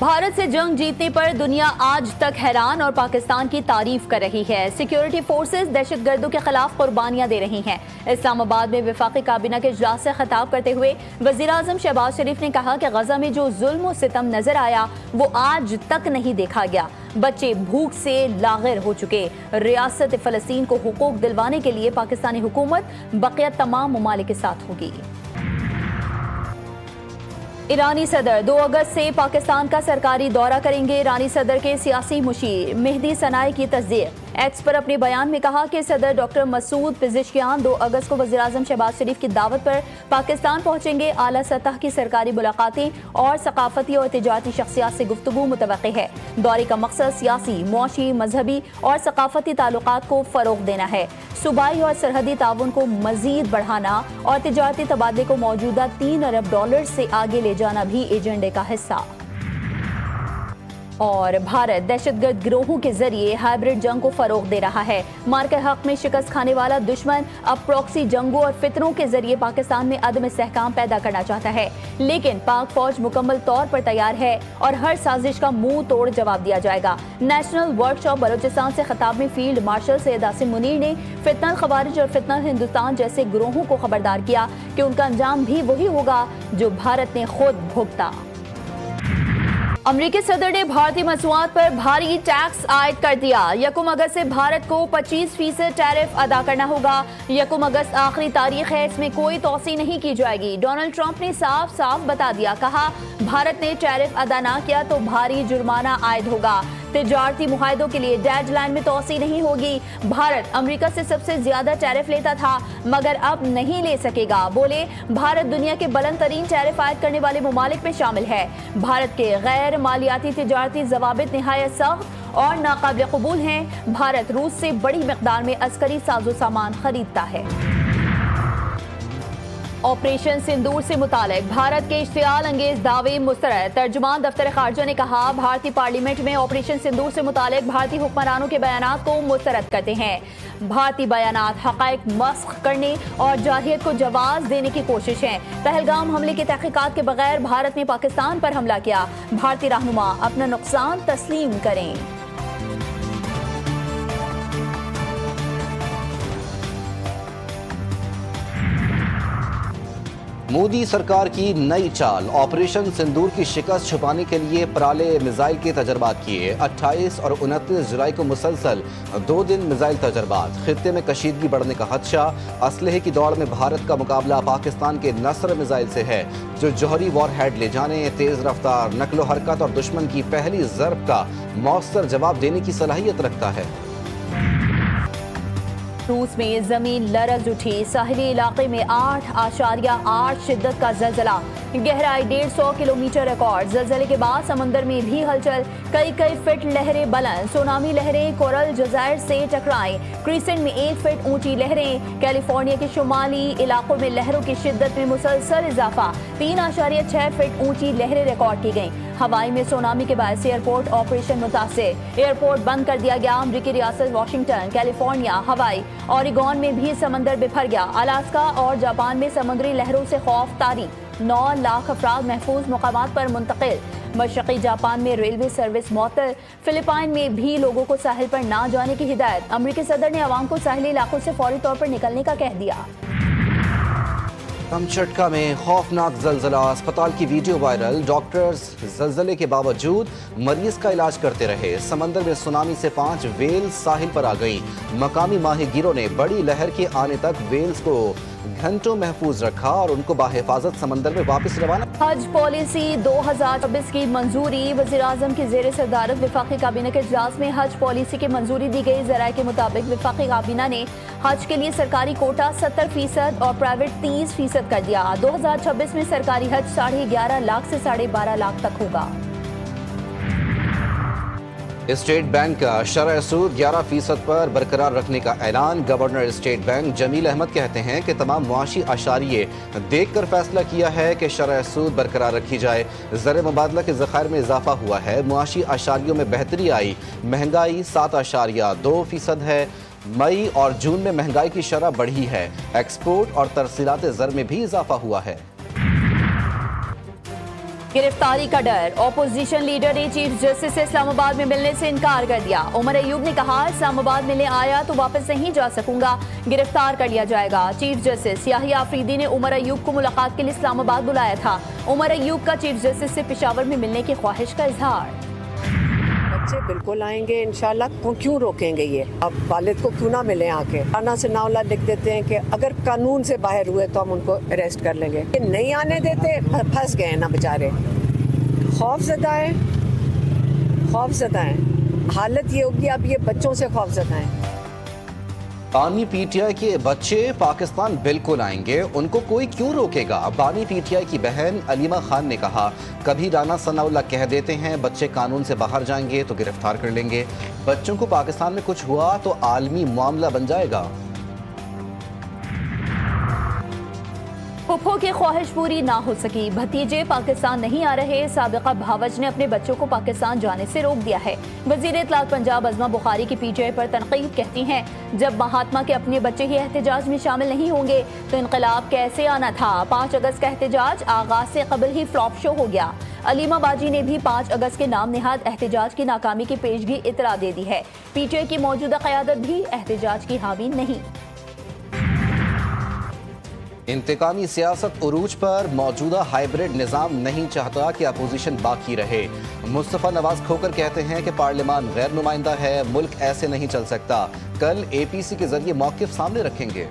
भारत से जंग जीतने पर दुनिया आज तक हैरान और पाकिस्तान की तारीफ कर रही है। सिक्योरिटी फोर्सेस दहशतगर्दों के खिलाफ कुर्बानियां दे रही हैं। इस्लामाबाद में वफाकी काबीना के इजलास से खिताब करते हुए वज़ीर आज़म शहबाज शरीफ ने कहा कि गजा में जो जुल्म और सितम नजर आया वो आज तक नहीं देखा गया। बच्चे भूख से लाग़िर हो चुके। रियासत फ़लस्तीन को हुकूक दिलवाने के लिए पाकिस्तानी हुकूमत बक़िया तमाम ममालिक के साथ होगी। ईरानी सदर 2 अगस्त से पाकिस्तान का सरकारी दौरा करेंगे। ईरानी सदर के सियासी मुशीर मेहदी सनाए की तस्दीक। एक्स पर अपने बयान में कहा कि सदर डॉक्टर मसूद पिज़ेश्कियान 2 अगस्त को वज़ीर आज़म शहबाज शरीफ की दावत पर पाकिस्तान पहुंचेंगे। आला सतह की सरकारी मुलाकातें और सकाफती और तिजारती शख्सियात से गुफ्तगू मुतवक्की है। दौरे का मकसद सियासी, मुआशी, मजहबी और सकाफती ताल्लुकात को फ़रोग़ देना है। सूबाई और सरहदी ताउन को मज़ीद बढ़ाना और तिजारती तबादले को मौजूदा $3 अरब से आगे ले जाना भी एजेंडे का हिस्सा। और भारत दहशतगर्द गिरोहों के जरिए हाइब्रिड जंग को फरोग दे रहा है। मार्के हक में शिकस्त खाने वाला दुश्मन अब प्रॉक्सी जंगों और फितरों के जरिए पाकिस्तान में अदम इस्तेहकाम पैदा करना चाहता है, लेकिन पाक फौज मुकम्मल तौर पर तैयार है और हर साजिश का मुंह तोड़ जवाब दिया जाएगा। नेशनल वर्कशॉप बलोचिस्तान से खिताब में फील्ड मार्शल सैयद आसिम मुनीर ने फितनल खवारिज और फितनल हिंदुस्तान जैसे गिरोहों को खबरदार किया कि उनका अंजाम भी वही होगा जो भारत ने खुद भुगता। अमरीकी सदर ने भारतीय मसनूआत पर भारी टैक्स आयद कर दिया। 1 अगस्त से भारत को 25% टैरिफ अदा करना होगा। 1 अगस्त आखिरी तारीख है, इसमें कोई तौसी नहीं की जाएगी। डोनाल्ड ट्रंप ने साफ साफ बता दिया, कहा भारत ने टैरिफ अदा ना किया तो भारी जुर्माना आयद होगा। तिजारती मुआहदों के लिए डेडलाइन में तौसी नहीं होगी। भारत अमेरिका से सबसे ज्यादा टैरिफ लेता था मगर अब नहीं ले सकेगा। बोले भारत दुनिया के बुलंद तरीन टैरिफ आयद करने वाले ममालिक में शामिल है। भारत के गैर मालियाती तिजारती जवाबित निहायत सख्त और नाकाबिल कबूल हैं। भारत रूस से बड़ी मिकदार में अस्करी साजो सामान खरीदता है। ऑपरेशन सिंदूर से मुतालिक भारत के इश्तियाल अंगेज दावे मुस्तरद। तर्जुमान दफ्तर खारजा ने कहा भारतीय पार्लियामेंट में ऑपरेशन सिंदूर से मुतालिक भारतीय हुक्मरानों के बयानात को मुस्तरद करते हैं। भारतीय बयानात हक़ाइक़ मस्ख़ करने और जाहिलियत को जवाब देने की कोशिश है। पहलगाम हमले की तहक़ीक़ात के बगैर भारत ने पाकिस्तान पर हमला किया। भारतीय रहनुमा अपना नुकसान तस्लीम करें। मोदी सरकार की नई चाल। ऑपरेशन सिंदूर की शिकस्त छुपाने के लिए पराले मिसाइल के तजर्बात किए। 28 और 29 जुलाई को मुसलसल 2 दिन मिसाइल तजर्बात। खित्ते में कशीदगी बढ़ने का खदशा। असलहे की दौड़ में भारत का मुकाबला पाकिस्तान के नस्र मिसाइल से है, जो जौहरी वॉरहेड ले जाने, तेज रफ्तार नकलो हरकत और दुश्मन की पहली ज़रब का मौसर जवाब देने की सलाहियत रखता है। रूस में जमीन लरज उठी। साहिली इलाके में 8.8 शिद्दत का जलजला। गहराई 150 किलोमीटर रिकॉर्ड। जलजले के बाद समंदर में भी हलचल। कई फीट लहरें बुलंद। सुनामी लहरें कोरल जज़ायर से टकराई। क्रीसेंट में 1 फीट ऊंची लहरें। कैलिफोर्निया के शुमाली इलाकों में लहरों की शिद्दत में मुसलसल इजाफा। 3.6 फीट ऊंची लहरें रिकॉर्ड की गईं। हवाई में सुनामी के बायस एयरपोर्ट ऑपरेशन मुतासिर। एयरपोर्ट बंद कर दिया गया। अमरीकी रियासत वाशिंगटन, कैलिफोर्निया, हवाई, ओरेगोन में भी समंदर बिफर गया। अलास्का और जापान में समुद्री लहरों से खौफ तारी। 9 लाख अफराद महफूज मुकामात पर मुंतकिल। मशरक़ी जापान में रेलवे सर्विस मअतल। फिलिपाइन में भी लोगों को साहिल पर ना जाने की हिदायत। अमरीकी सदर ने अवाम को साहिली इलाकों से फौरी तौर पर निकलने का कह दिया। कमचटका में खौफनाक जलजला। अस्पताल की वीडियो वायरल। डॉक्टर्स जलजले के बावजूद मरीज का इलाज करते रहे। समंदर में सुनामी से 5 वेल्स साहिल पर आ गई। मकामी माहिगीरों ने बड़ी लहर के आने तक वेल्स को घंटों महफूज रखा और उनको बाहिफाजत समंदर में वापस रवाना। हज पॉलिसी 2024 की मंजूरी। वज़ीर आज़म की ज़ेर सदारत वफाकी काबीना के इजलास में हज पॉलिसी की मंजूरी दी गई। ज़राए के मुताबिक वफाकी काबीना ने हज के लिए सरकारी कोटा 70% और प्राइवेट 30% कर दिया। 2026 में सरकारी हज 11.5 लाख से 12.5 लाख तक होगा। स्टेट बैंक का शरह सूद 11% पर बरकरार रखने का ऐलान। Governor State Bank Jameel Ahmed कहते हैं कि तमाम मुआशी अशारिये देख कर फैसला किया है कि शरह सूद बरकरार रखी जाए। ज़र मुबादला के ज़खायर में इजाफा हुआ है। मुआशी अशारियों में बेहतरी आई। महंगाई 7.2% है। मई और जून में महंगाई की शरह बढ़ी है। एक्सपोर्ट और तरसीलात ज़र में भी इजाफा हुआ है। गिरफ्तारी का डर, ऑपोजिशन लीडर ने चीफ जस्टिस से इस्लामाबाद में मिलने से इनकार कर दिया। उमर अयूब ने कहा, इस्लामाबाद मिलने आया तो वापस नहीं जा सकूंगा, गिरफ्तार कर लिया जाएगा। चीफ जस्टिस याहिया अफरीदी ने उमर अयूब को मुलाकात के लिए इस्लामाबाद बुलाया था। उमर अयूब का चीफ जस्टिस से पेशावर में मिलने की ख्वाहिश का इजहार। बच्चे बिल्कुल आएंगे इंशाल्लाह, क्यों रोकेंगे ये? अब वालिद को क्यों ना मिले आके? आना से नावला लिख देते हैं कि अगर कानून से बाहर हुए तो हम उनको अरेस्ट कर लेंगे। ये नहीं आने देते, फंस गए ना बेचारे। खौफजदा हैं। हालत ये होगी अब ये बच्चों से खौफजदा हैं। बानी पीटीआई के बच्चे पाकिस्तान बिल्कुल आएंगे, उनको कोई क्यों रोकेगा? बानी पीटीआई की बहन अलीमा खान ने कहा, कभी राना सनाउल्लाह कह देते हैं बच्चे कानून से बाहर जाएंगे तो गिरफ्तार कर लेंगे, बच्चों को पाकिस्तान में कुछ हुआ तो आलमी मामला बन जाएगा। फुफो की ख्वाहिश पूरी ना हो सकी, भतीजे पाकिस्तान नहीं आ रहे, साबिका भावज ने अपने बच्चों को पाकिस्तान जाने से रोक दिया है। वजीर इत्तलात पंजाब अज़मा बुखारी की पीटीआई पर तनकीद कहती हैं, जब महात्मा के अपने बच्चे ही एहतजाज में शामिल नहीं होंगे तो इनकलाब कैसे आना था? 5 अगस्त का एहतजाज आगाज से कबल ही फ्लॉप शो हो गया। अलीमा बाजी ने भी 5 अगस्त के नाम निहाद एहतजाज की नाकामी की पेशगी इतला दे दी है। पीटीआई की मौजूदा क़यादत भी एहतजाज की हामी नहीं। इंतकामी सियासत उरूज पर, मौजूदा हाइब्रिड निज़ाम नहीं चाहता कि अपोजिशन बाकी रहे। मुस्तफ़ा नवाज खोकर कहते हैं कि पार्लियामान गैर नुमाइंदा है, मुल्क ऐसे नहीं चल सकता। कल APC के जरिए मौक़िफ़ सामने रखेंगे।